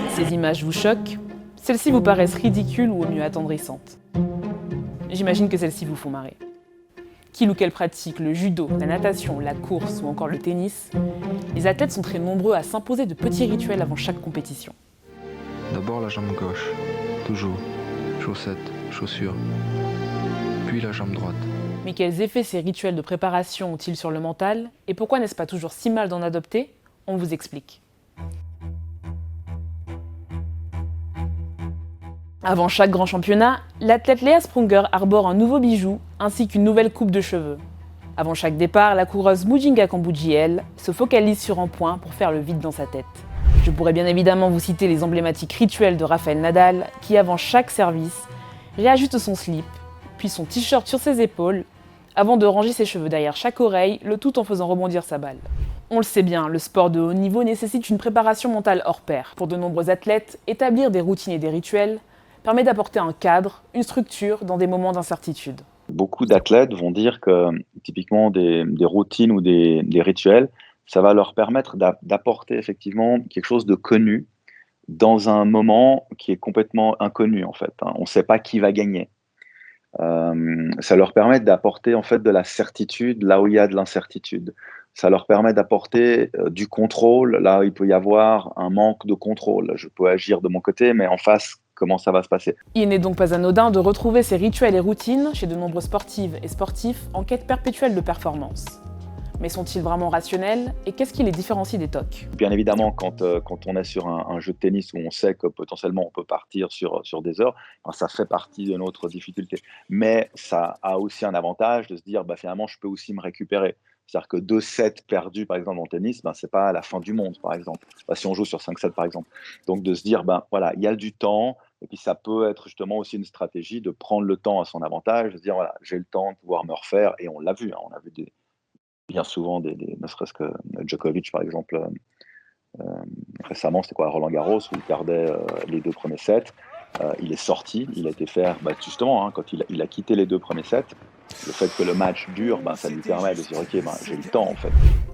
Ces images vous choquent? Celles-ci vous paraissent ridicules ou au mieux attendrissantes? J'imagine que celles-ci vous font marrer. Qu'il ou qu'elle pratique le judo, la natation, la course ou encore le tennis, les athlètes sont très nombreux à s'imposer de petits rituels avant chaque compétition. D'abord la jambe gauche, toujours, chaussettes, chaussures, puis la jambe droite. Mais quels effets ces rituels de préparation ont-ils sur le mental et pourquoi n'est-ce pas toujours si mal d'en adopter? On vous explique. Avant chaque grand championnat, l'athlète Léa Sprunger arbore un nouveau bijou ainsi qu'une nouvelle coupe de cheveux. Avant chaque départ, la coureuse Mujinga Kambudji, elle, se focalise sur un point pour faire le vide dans sa tête. Je pourrais bien évidemment vous citer les emblématiques rituels de Rafael Nadal qui, avant chaque service, réajuste son slip, puis son t-shirt sur ses épaules, avant de ranger ses cheveux derrière chaque oreille, le tout en faisant rebondir sa balle. On le sait bien, le sport de haut niveau nécessite une préparation mentale hors pair. Pour de nombreux athlètes, établir des routines et des rituels permet d'apporter un cadre, une structure dans des moments d'incertitude. Beaucoup d'athlètes vont dire que typiquement des routines ou des rituels, ça va leur permettre d'apporter effectivement quelque chose de connu dans un moment qui est complètement inconnu en fait, hein. On ne sait pas qui va gagner. Ça leur permet d'apporter en fait de la certitude là où il y a de l'incertitude. Ça leur permet d'apporter du contrôle là où il peut y avoir un manque de contrôle. Je peux agir de mon côté, mais en face, comment ça va se passer? Il n'est donc pas anodin de retrouver ces rituels et routines chez de nombreuses sportives et sportifs en quête perpétuelle de performance. Mais sont-ils vraiment rationnels et qu'est-ce qui les différencie des TOC? Bien évidemment, quand on est sur un jeu de tennis où on sait que potentiellement on peut partir sur des heures, ben, ça fait partie de notre difficulté. Mais ça a aussi un avantage de se dire, bah, finalement, je peux aussi me récupérer. C'est-à-dire que 2 sets perdus, par exemple, en tennis, ben, ce n'est pas la fin du monde, par exemple. Ben, si on joue sur 5 sets, par exemple. Donc, de se dire, ben, voilà, il y a du temps, et puis ça peut être justement aussi une stratégie de prendre le temps à son avantage, de se dire, voilà, j'ai le temps de pouvoir me refaire, et on l'a vu, hein, on a vu bien souvent, ne serait-ce que Djokovic, par exemple, récemment, c'était quoi, Roland Garros, où il perdait les 2 premiers sets. Il est sorti, il a été faire, bah, justement, hein, quand il a quitté les 2 premiers sets, le fait que le match dure, bah, ça lui permet de se dire, ok, bah, j'ai le temps en fait.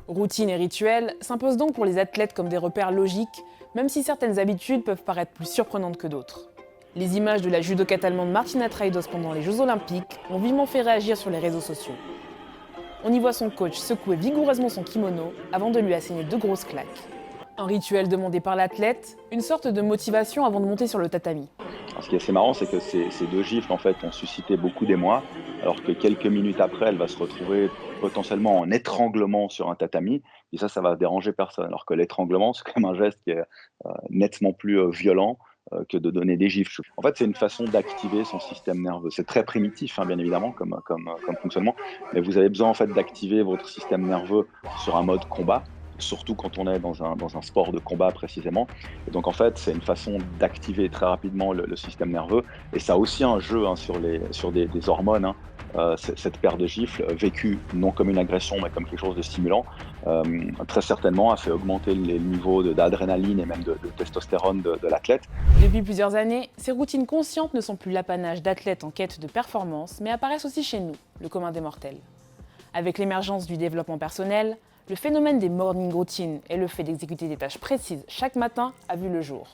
Routine et rituels s'imposent donc pour les athlètes comme des repères logiques, même si certaines habitudes peuvent paraître plus surprenantes que d'autres. Les images de la judokate allemande Martina Traidos pendant les Jeux Olympiques ont vivement fait réagir sur les réseaux sociaux. On y voit son coach secouer vigoureusement son kimono avant de lui asséner 2 grosses claques. Un rituel demandé par l'athlète, une sorte de motivation avant de monter sur le tatami. Alors, ce qui est assez marrant, c'est que ces 2 gifles en fait, ont suscité beaucoup d'émoi, alors que quelques minutes après, elle va se retrouver potentiellement en étranglement sur un tatami, et ça va déranger personne. Alors que l'étranglement, c'est quand même un geste qui est nettement plus violent que de donner des gifles. En fait, c'est une façon d'activer son système nerveux. C'est très primitif, hein, bien évidemment, comme fonctionnement, mais vous avez besoin en fait d'activer votre système nerveux sur un mode combat, surtout quand on est dans un sport de combat précisément. Et donc en fait, c'est une façon d'activer très rapidement le système nerveux. Et ça a aussi un jeu, hein, sur des hormones, hein. Cette paire de gifles, vécue non comme une agression, mais comme quelque chose de stimulant, très certainement a fait augmenter les niveaux d'adrénaline et même de testostérone de l'athlète. Depuis plusieurs années, ces routines conscientes ne sont plus l'apanage d'athlètes en quête de performance, mais apparaissent aussi chez nous, le commun des mortels. Avec l'émergence du développement personnel, le phénomène des morning routines et le fait d'exécuter des tâches précises chaque matin a vu le jour.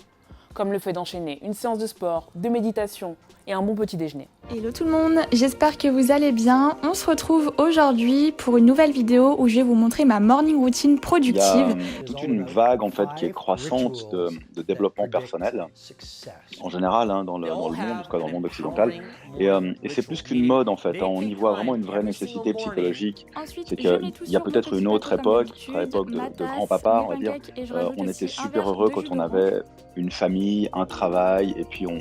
Comme le fait d'enchaîner une séance de sport, de méditation et un bon petit déjeuner. Hello tout le monde, j'espère que vous allez bien. On se retrouve aujourd'hui pour une nouvelle vidéo où je vais vous montrer ma morning routine productive. Il y a toute une vague en fait qui est croissante de développement personnel, en général, hein, dans le monde, en tout cas dans le monde occidental. Et c'est plus qu'une mode en fait, hein. On y voit vraiment une vraie nécessité psychologique. C'est qu'il y a peut-être une autre époque, à l'époque de grand-papa, on va dire, on était super heureux quand on avait une famille, un travail, et puis on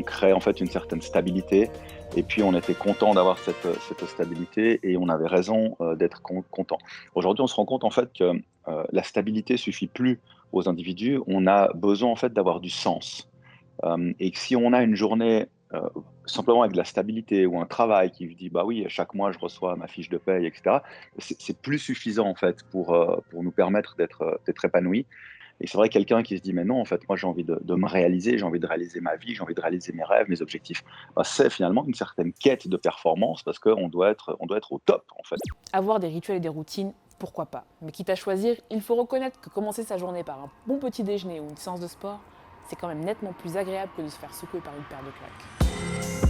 crée en fait une certaine stabilité. Et puis on était content d'avoir cette stabilité et on avait raison d'être content. Aujourd'hui, on se rend compte en fait que la stabilité suffit plus aux individus. On a besoin en fait d'avoir du sens. Et que si on a une journée simplement avec de la stabilité ou un travail qui dit bah oui, chaque mois je reçois ma fiche de paye, etc., c'est plus suffisant en fait pour nous permettre d'être épanoui. Et c'est vrai, quelqu'un qui se dit mais non, en fait, moi j'ai envie de me réaliser, j'ai envie de réaliser ma vie, j'ai envie de réaliser mes rêves, mes objectifs. Bah, c'est finalement une certaine quête de performance parce qu'on doit être au top en fait. Avoir des rituels et des routines pourquoi pas. Mais quitte à choisir, il faut reconnaître que commencer sa journée par un bon petit déjeuner ou une séance de sport, c'est quand même nettement plus agréable que de se faire secouer par une paire de claques.